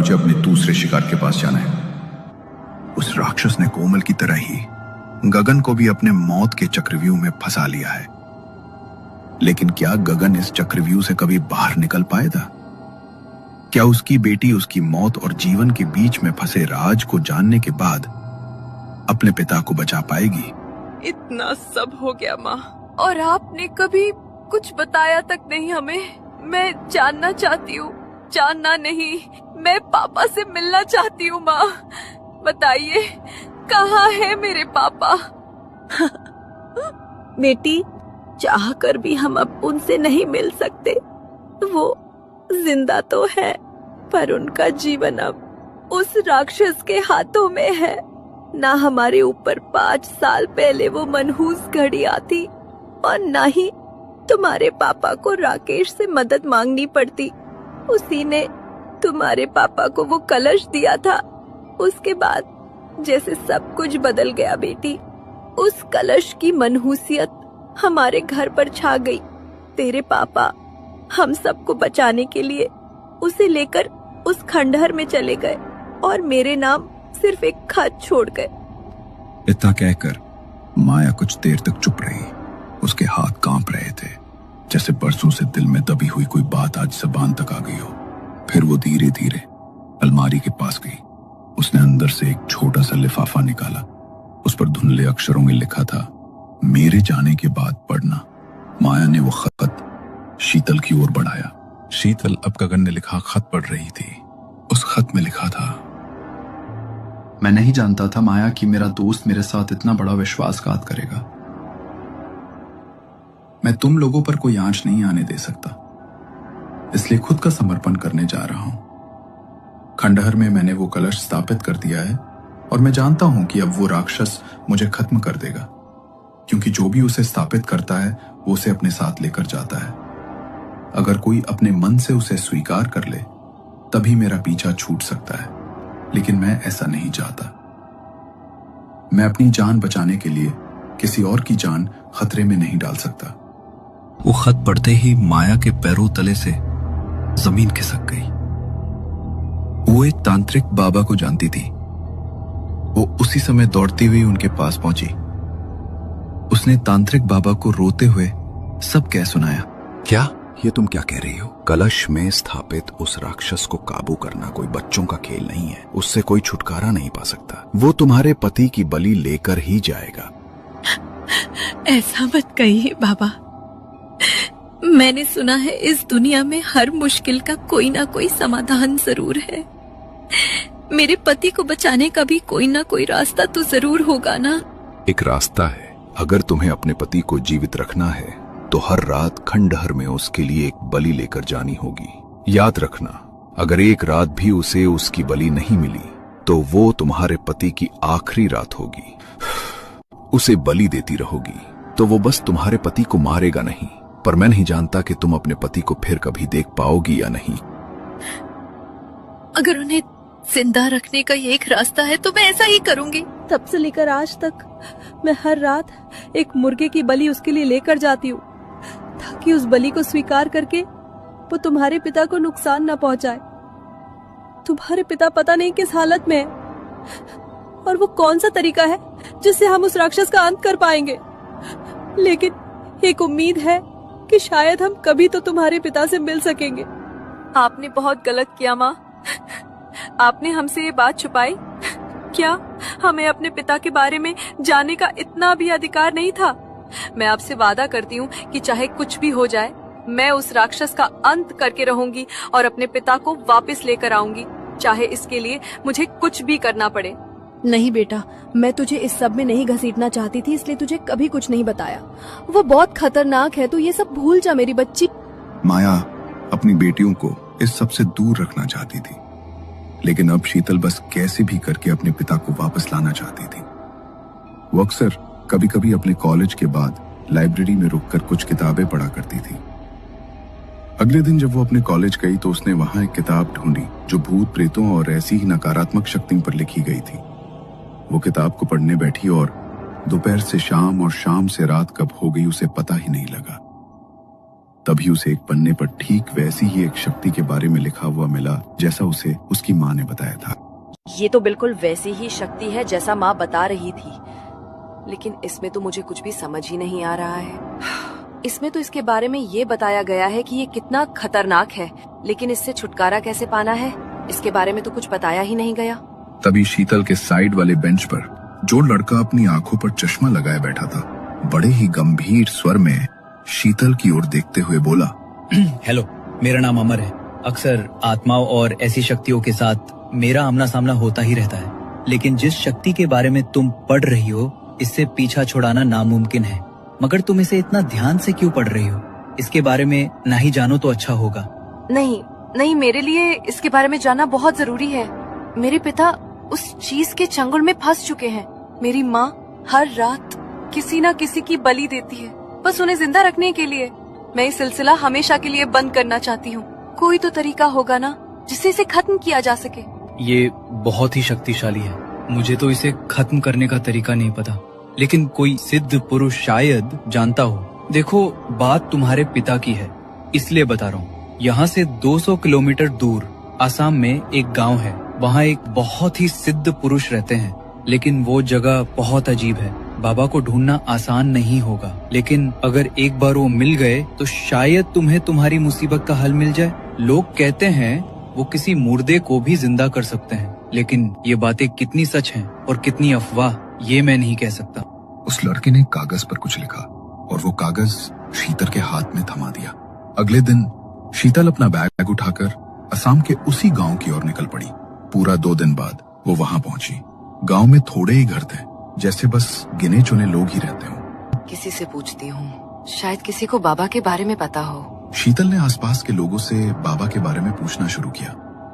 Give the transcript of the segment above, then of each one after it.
मुझे अपने दूसरे शिकार के पास जाना है। उस राक्षस ने कोमल की तरह ही गगन को भी अपने मौत के चक्रव्यूह में फंसा लिया है। लेकिन क्या गगन इस चक्रव्यूह से कभी बाहर निकल पाएगा? क्या उसकी बेटी उसकी मौत और जीवन के बीच में फंसे राज को जानने के बाद अपने पिता को बचा पाएगी? इतना सब हो गया माँ, और आपने कभी कुछ बताया तक नहीं हमें। मैं जानना चाहती हूँ। जानना नहीं, मैं पापा से मिलना चाहती हूँ माँ। बताइए, कहाँ है मेरे पापा? बेटी, चाहकर भी हम अब उनसे नहीं मिल सकते। वो जिंदा तो है, पर उनका जीवन अब उस राक्षस के हाथों में है। ना हमारे ऊपर 5 साल पहले वो मनहूस घड़ी आती, और ना ही तुम्हारे पापा को राकेश से मदद मांगनी पड़ती। उसी ने तुम्हारे पापा को वो कलश दिया था। उसके बाद जैसे सब कुछ बदल गया बेटी। उस कलश की मनहूसियत हमारे घर पर छा गई। तेरे पापा हम सबको बचाने के लिए उसे लेकर उस खंडहर में चले गए और मेरे नाम सिर्फ एक खत छोड़ गए। इतना कहकर माया कुछ देर तक चुप रही। उसके हाथ कांप रहे थे, जैसे बरसों से दिल में दबी हुई कोई बात आज ज़बान तक आ गई हो। फिर वो धीरे धीरे अलमारी के पास गई। उसने अंदर से एक छोटा सा लिफाफा निकाला। उस पर धुंधले अक्षरों में लिखा था, मेरे जाने के बाद पढ़ना। माया ने वो खत शीतल की ओर बढ़ाया। शीतल अब गगन ने लिखा खत पढ़ रही थी। उस खत में लिखा था, मैं नहीं जानता था माया कि मेरा दोस्त मेरे साथ इतना बड़ा विश्वासघात करेगा। मैं तुम लोगों पर कोई आंच नहीं आने दे सकता, इसलिए खुद का समर्पण करने जा रहा हूं। खंडहर में मैंने वो कलश स्थापित कर दिया है, और मैं जानता हूं कि अब वो राक्षस मुझे खत्म कर देगा, क्योंकि जो भी उसे स्थापित करता है वो उसे अपने साथ लेकर जाता है। अगर कोई अपने मन से उसे स्वीकार कर ले, तभी मेरा पीछा छूट सकता है, लेकिन मैं ऐसा नहीं चाहता। मैं अपनी जान बचाने के लिए किसी और की जान खतरे में नहीं डाल सकता। वो खत पढ़ते ही माया के पैरों तले से जमीन खिसक गई। वो एक तांत्रिक बाबा को जानती थी। वो उसी समय दौड़ती हुई उनके पास पहुंची। उसने तांत्रिक बाबा को रोते हुए सब कह सुनाया। क्या ये तुम क्या कह रही हो? कलश में स्थापित उस राक्षस को काबू करना कोई बच्चों का खेल नहीं है। उससे कोई छुटकारा नहीं पा सकता। वो तुम्हारे पति की बलि लेकर ही जाएगा। ऐसा मत कहिए बाबा। मैंने सुना है इस दुनिया में हर मुश्किल का कोई ना कोई समाधान जरूर है। मेरे पति को बचाने का भी कोई ना कोई रास्ता तो जरूर होगा ना। एक रास्ता है। अगर तुम्हें अपने पति को जीवित रखना है तो हर रात खंडहर में उसके लिए एक बलि लेकर जानी होगी। याद रखना, अगर एक रात भी उसे उसकी बलि नहीं मिली तो वो तुम्हारे पति की आखिरी रात होगी। उसे बलि देती रहोगी तो वो बस तुम्हारे पति को मारेगा नहीं, पर मैं नहीं जानता कि तुम अपने पति को फिर कभी देख पाओगी या नहीं। अगर उन्हें जिंदा रखने का ये एक रास्ता है तो मैं ऐसा ही करूंगी। तब से लेकर आज तक मैं हर रात एक मुर्गे की बलि उसके लिए लेकर जाती हूँ, ताकि उस बलि को स्वीकार करके वो तुम्हारे पिता को नुकसान न पहुंचाए। तुम्हारे पिता पता नहीं किस हालत में है, और वो कौन सा तरीका है जिससे हम उस राक्षस का अंत कर पाएंगे। लेकिन एक उम्मीद है कि शायद हम कभी तो तुम्हारे पिता से मिल सकेंगे। आपने बहुत गलत किया माँ। आपने हमसे ये बात छुपाई। क्या हमें अपने पिता के बारे में जानने का इतना भी अधिकार नहीं था? मैं आपसे वादा करती हूँ कि चाहे कुछ भी हो जाए, मैं उस राक्षस का अंत करके रहूंगी और अपने पिता को वापस लेकर आऊंगी, चाहे इसके लिए मुझे कुछ भी करना पड़े। नहीं बेटा, मैं तुझे इस सब में नहीं घसीटना चाहती थी, इसलिए तुझे कभी कुछ नहीं बताया। वो बहुत खतरनाक है, तो ये सब भूल जा मेरी बच्ची। माया अपनी बेटियों को इस सब से दूर रखना चाहती थी, लेकिन अब शीतल बस कैसे भी करके अपने पिता को वापस लाना चाहती थी। वो अक्सर कभी कभी अपने कॉलेज के बाद लाइब्रेरी में रुककर कुछ किताबें पढ़ा करती थी। अगले दिन जब वो अपने कॉलेज गई तो उसने वहां एक किताब ढूंढी जो भूत प्रेतों और ऐसी ही नकारात्मक शक्तियों पर लिखी गई थी। वो किताब को पढ़ने बैठी और दोपहर से शाम और शाम से रात कब हो गई उसे पता ही नहीं लगा। तभी उसे एक पन्ने पर ठीक वैसी ही एक शक्ति के बारे में लिखा हुआ मिला जैसा उसे उसकी माँ ने बताया था। ये तो बिल्कुल वैसी ही शक्ति है जैसा माँ बता रही थी, लेकिन इसमें तो मुझे कुछ भी समझ ही नहीं आ रहा है। इसमें तो इसके बारे में ये बताया गया है कि ये कितना खतरनाक है, लेकिन इससे छुटकारा कैसे पाना है इसके बारे में तो कुछ बताया ही नहीं गया। तभी शीतल के साइड वाले बेंच पर जो लड़का अपनी आंखों पर चश्मा लगाए बैठा था, बड़े ही गंभीर स्वर में शीतल की ओर देखते हुए बोला, हेलो, मेरा नाम अमर है। अक्सर आत्माओं और ऐसी शक्तियों के साथ मेरा आमना सामना होता ही रहता है, लेकिन जिस शक्ति के बारे में तुम पढ़ रही हो इससे पीछा छुड़ाना नामुमकिन है। मगर तुम इसे इतना ध्यान से क्यों पढ़ रही हो? इसके बारे में ना ही जानो तो अच्छा होगा। नहीं, मेरे लिए इसके बारे में जानना बहुत जरूरी है। मेरे पिता उस चीज के चंगुल में फंस चुके हैं। मेरी माँ हर रात किसी न किसी की बलि देती है, बस उन्हें जिंदा रखने के लिए। मैं ये सिलसिला हमेशा के लिए बंद करना चाहती हूँ। कोई तो तरीका होगा ना जिससे इसे खत्म किया जा सके। ये बहुत ही शक्तिशाली है, मुझे तो इसे खत्म करने का तरीका नहीं पता, लेकिन कोई सिद्ध पुरुष शायद जानता हो। देखो, बात तुम्हारे पिता की है इसलिए बता रहा हूँ। यहाँ से 200 किलोमीटर दूर आसाम में एक गांव है, वहाँ एक बहुत ही सिद्ध पुरुष रहते हैं, लेकिन वो जगह बहुत अजीब है। बाबा को ढूंढना आसान नहीं होगा, लेकिन अगर एक बार वो मिल गए तो शायद तुम्हें तुम्हारी मुसीबत का हल मिल जाए। लोग कहते हैं वो किसी मुर्दे को भी जिंदा कर सकते हैं, लेकिन ये बातें कितनी सच हैं और कितनी अफवाह ये मैं नहीं कह सकता। उस लड़के ने कागज पर कुछ लिखा और वो कागज शीतल के हाथ में थमा दिया। अगले दिन शीतल अपना बैग उठाकर असम के उसी गांव की ओर निकल पड़ी। पूरा 2 दिन बाद वो वहां पहुंची। गांव में थोड़े ही घर थे, जैसे बस गिने चुने लोग ही रहते हों। किसी से पूछती हूँ, शायद किसी को बाबा के बारे में पता हो। शीतल ने आसपास के लोगों से बाबा के बारे में पूछना शुरू किया।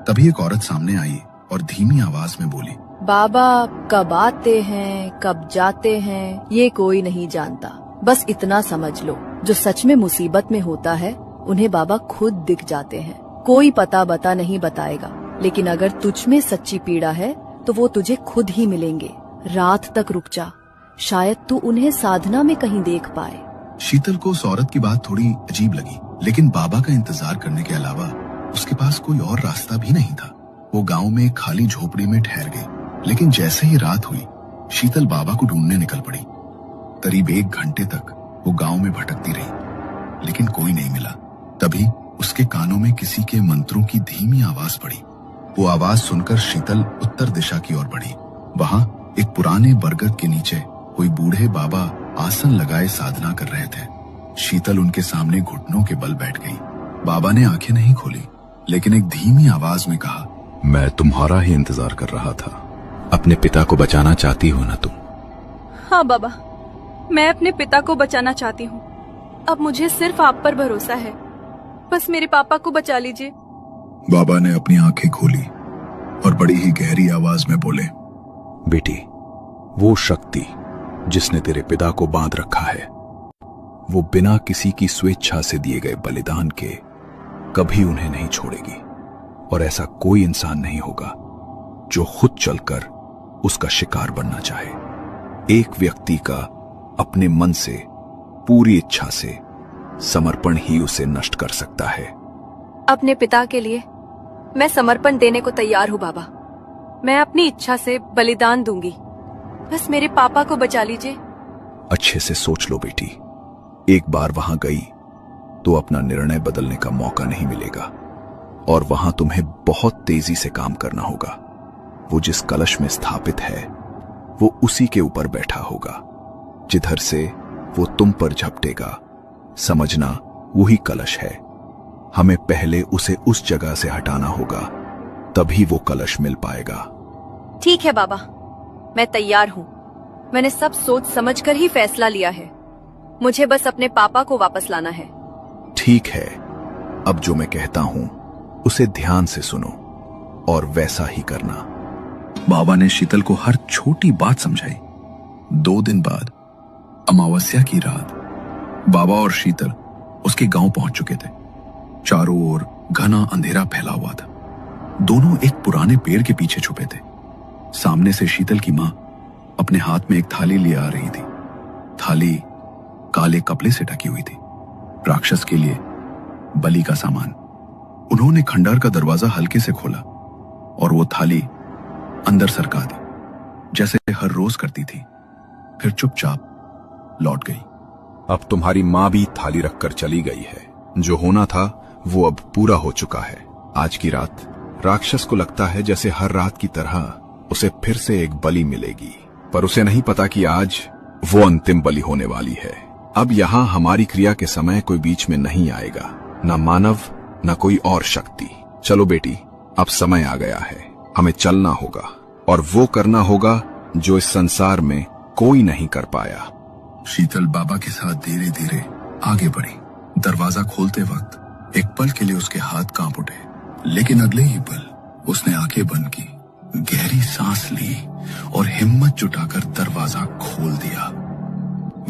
तभी एक औरत सामने आई और धीमी आवाज में बोली, बाबा कब आते हैं कब जाते हैं ये कोई नहीं जानता। बस इतना समझ लो, जो सच में मुसीबत में होता है उन्हें बाबा खुद दिख जाते हैं। कोई पता बता नहीं बताएगा, लेकिन अगर तुझ में सच्ची पीड़ा है तो वो तुझे खुद ही मिलेंगे। रात तक रुक जा, शायद तू उन्हें साधना में कहीं देख पाए। शीतल को उस औरत की बात थोड़ी अजीब लगी, लेकिन बाबा का इंतजार करने के अलावा उसके पास कोई और रास्ता भी नहीं था। वो गांव में एक खाली झोपड़ी में ठहर गई, लेकिन जैसे ही रात हुई शीतल बाबा को ढूंढने निकल पड़ी। करीब 1 घंटे तक वो गांव में भटकती रही, लेकिन कोई नहीं मिला। तभी उसके कानों में किसी के मंत्रों की धीमी आवाज पड़ी। वो आवाज सुनकर शीतल उत्तर दिशा की ओर बढ़ी। वहां एक पुराने बरगद के नीचे कोई बूढ़े बाबा आसन लगाए साधना कर रहे थे। शीतल उनके सामने घुटनों के बल बैठ गई। बाबा ने आंखें नहीं खोली, लेकिन एक धीमी आवाज में कहा, मैं तुम्हारा ही इंतजार कर रहा था। अपने पिता को बचाना चाहती हो ना तुम? हाँ बाबा, मैं अपने पिता को बचाना चाहती हूँ। अब मुझे सिर्फ आप पर भरोसा है। बस मेरे पापा को बचा लीजिए। बाबा ने अपनी आंखें खोली और बड़ी ही गहरी आवाज में बोले, बेटी, वो शक्ति जिसने तेरे पिता को बांध रखा है, वो बिना किसी की स्वेच्छा से दिए गए बलिदान के कभी उन्हें नहीं छोड़ेगी। और ऐसा कोई इंसान नहीं होगा जो खुद चलकर उसका शिकार बनना चाहे। एक व्यक्ति का अपने मन से, पूरी इच्छा से समर्पण ही उसे नष्ट कर सकता है। अपने पिता के लिए मैं समर्पण देने को तैयार हूँ बाबा। मैं अपनी इच्छा से बलिदान दूंगी। बस मेरे पापा को बचा लीजिए। अच्छे से सोच लो बेटी, एक बार वहां गई तो अपना निर्णय बदलने का मौका नहीं मिलेगा, और वहां तुम्हें बहुत तेजी से काम करना होगा। वो जिस कलश में स्थापित है वो उसी के ऊपर बैठा होगा। जिधर से वो तुम पर झपटेगा, समझना वही कलश है। हमें पहले उसे उस जगह से हटाना होगा, तभी वो कलश मिल पाएगा। ठीक है बाबा, मैं तैयार हूँ। मैंने सब सोच समझ कर ही फैसला लिया है। मुझे बस अपने पापा को वापस लाना है। ठीक है, अब जो मैं कहता हूं उसे ध्यान से सुनो और वैसा ही करना। बाबा ने शीतल को हर छोटी बात समझाई। 2 दिन बाद अमावस्या की रात बाबा और शीतल उसके गांव पहुंच चुके थे। चारों ओर घना अंधेरा फैला हुआ था। दोनों एक पुराने पेड़ के पीछे छुपे थे। सामने से शीतल की मां अपने हाथ में एक थाली लिए आ रही थी। थाली काले कपड़े से ढकी हुई थी। राक्षस के लिए बलि का सामान। उन्होंने खंडहर का दरवाजा हल्के से खोला और वो थाली अंदर सरका दी, जैसे हर रोज करती थी। फिर चुपचाप लौट गई। अब तुम्हारी माँ भी थाली रखकर चली गई है। जो होना था वो अब पूरा हो चुका है। आज की रात राक्षस को लगता है जैसे हर रात की तरह उसे फिर से एक बलि मिलेगी, पर उसे नहीं पता कि आज वो अंतिम बलि होने वाली है। अब यहाँ हमारी क्रिया के समय कोई बीच में नहीं आएगा, न मानव न कोई और शक्ति। चलो बेटी, अब समय आ गया है, हमें चलना होगा और वो करना होगा जो इस संसार में कोई नहीं कर पाया। शीतल बाबा के साथ धीरे धीरे आगे बढ़ी। दरवाजा खोलते वक्त एक पल के लिए उसके हाथ कांप उठे, लेकिन अगले ही पल उसने आंखें बंद की, गहरी सांस ली और हिम्मत जुटाकर दरवाजा खोल दिया।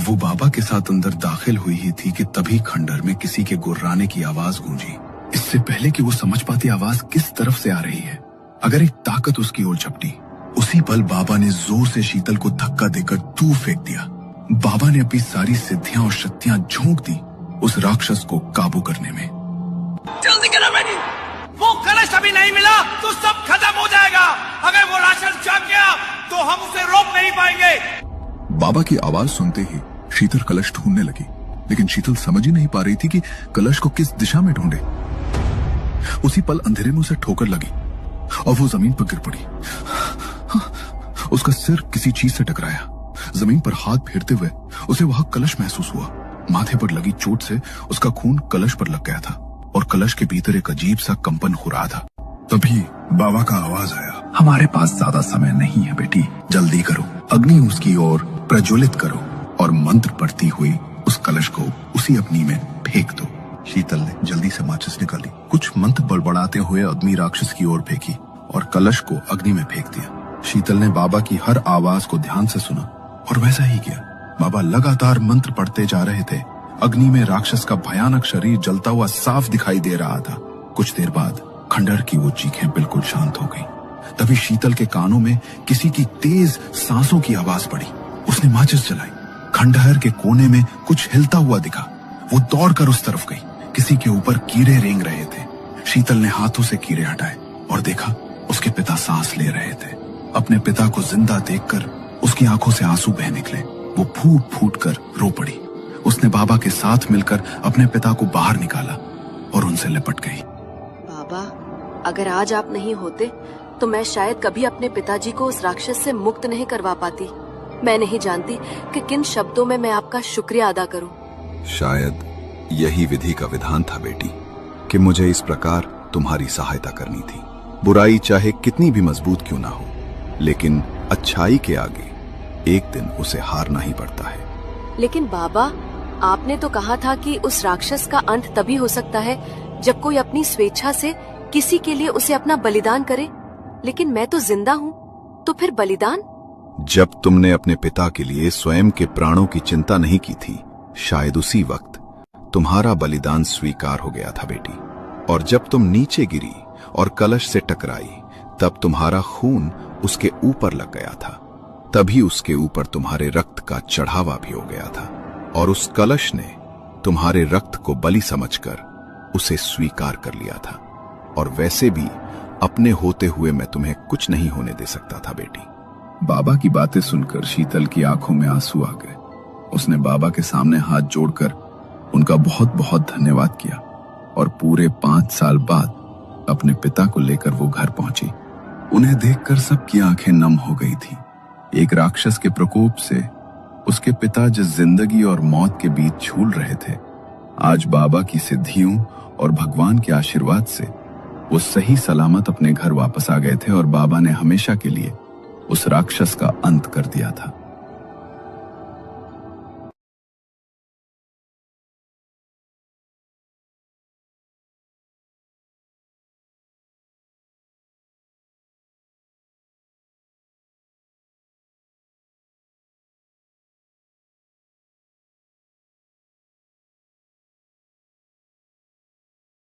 वो बाबा के साथ अंदर दाखिल हुई ही थी कि तभी खंडहर में किसी के गुर्राने की आवाज गूंजी। इससे पहले कि वो समझ पाती आवाज किस तरफ से आ रही है, अगर एक ताकत उसकी ओर झपटी, उसी पल बाबा ने जोर से शीतल को धक्का देकर दूर फेंक दिया। बाबा ने अपनी सारी सिद्धियां और शक्तियां झोंक दी उस राक्षस को काबू करने में। जल्दी करो बेटी, वो कलश अभी नहीं मिला तो सब खत्म हो जाएगा। अगर वो राक्षस जाग गया तो हम उसे रोक नहीं पाएंगे। बाबा की आवाज सुनते ही शीतल कलश ढूंढने लगी, लेकिन शीतल समझ ही नहीं पा रही थी कि कलश को किस दिशा में ढूंढे। उसी पल अंधेरे में उसे ठोकर लगी और वो जमीन पर गिर पड़ी। उसका सिर किसी चीज से टकराया। जमीन पर हाथ फेरते हुए उसे वहां कलश महसूस हुआ। माथे पर लगी चोट से उसका खून कलश पर लग गया था और कलश के भीतर एक अजीब सा कंपन हो रहा था। तभी बाबा का आवाज आया, हमारे पास ज्यादा समय नहीं है बेटी, जल्दी करो, अग्नि उसकी ओर प्रज्वलित करो और मंत्र पढ़ती हुई उस कलश को उसी अग्नि में फेंक दो। शीतल ने जल्दी से माचिस निकाली, कुछ मंत्र बड़बड़ाते हुए अग्नि राक्षस की ओर फेंकी और कलश को अग्नि में फेंक दिया। शीतल ने बाबा की हर आवाज को ध्यान से सुना और वैसा ही किया। बाबा लगातार मंत्र पढ़ते जा रहे थे। अग्नि में राक्षस का भयानक शरीर जलता हुआ साफ दिखाई दे रहा था। कुछ देर बाद खंडहर की वो चीखें बिल्कुल शांत हो गई। तभी शीतल के कानों में किसी की तेज सांसों की आवाज पड़ी। उसने माचिस जलाई। खंडहर के कोने में कुछ हिलता हुआ दिखा। वो दौड़कर उस तरफ गई। किसी के ऊपर कीड़े रेंग रहे थे। शीतल ने हाथों से कीड़े हटाए और देखा उसके पिता सांस ले रहे थे। अपने पिता को जिंदा देखकर उसकी आंखों से आंसू बह निकले। वो फूट फूट कर रो पड़ी। उसने बाबा के साथ मिलकर अपने पिता को बाहर निकाला और उनसे लिपट गई। बाबा, अगर आज आप नहीं होते तो मैं शायद कभी अपने पिताजी को उस राक्षस से मुक्त नहीं करवा पाती। मैं नहीं जानती कि किन शब्दों में मैं आपका शुक्रिया अदा करूं। शायद यही विधि का विधान था बेटी, कि मुझे इस प्रकार तुम्हारी सहायता करनी थी। बुराई चाहे कितनी भी मजबूत क्यों ना हो, लेकिन अच्छाई के आगे एक दिन उसे हारना ही पड़ता है। लेकिन बाबा, आपने तो कहा था कि उस राक्षस का अंत तभी हो सकता है जब कोई अपनी स्वेच्छा से किसी के लिए उसे अपना बलिदान करे। लेकिन मैं तो जिंदा हूँ, तो फिर बलिदान? जब तुमने अपने पिता के लिए स्वयं के प्राणों की चिंता नहीं की थी, शायद उसी वक्त तुम्हारा बलिदान स्वीकार हो गया था बेटी। और जब तुम नीचे गिरी और कलश से टकराई, तब तुम्हारा खून उसके ऊपर लग गया था। तभी उसके ऊपर तुम्हारे रक्त का चढ़ावा भी हो गया था और उस कलश ने तुम्हारे रक्त को बलि समझकर उसे स्वीकार कर लिया था। और वैसे भी अपने होते हुए मैं तुम्हें कुछ नहीं होने दे सकता था बेटी। बाबा की बातें सुनकर शीतल की आंखों में आंसू आ गए। उसने बाबा के सामने हाथ जोड़कर उनका बहुत बहुत धन्यवाद किया और पूरे 5 साल बाद अपने पिता को लेकर वो घर पहुंची। उन्हें देखकर सबकी आंखें नम हो गई थी। एक राक्षस के प्रकोप से उसके पिता जिस जिंदगी और मौत के बीच झूल रहे थे, आज बाबा की सिद्धियों और भगवान के आशीर्वाद से वो सही सलामत अपने घर वापस आ गए थे और बाबा ने हमेशा के लिए उस राक्षस का अंत कर दिया था।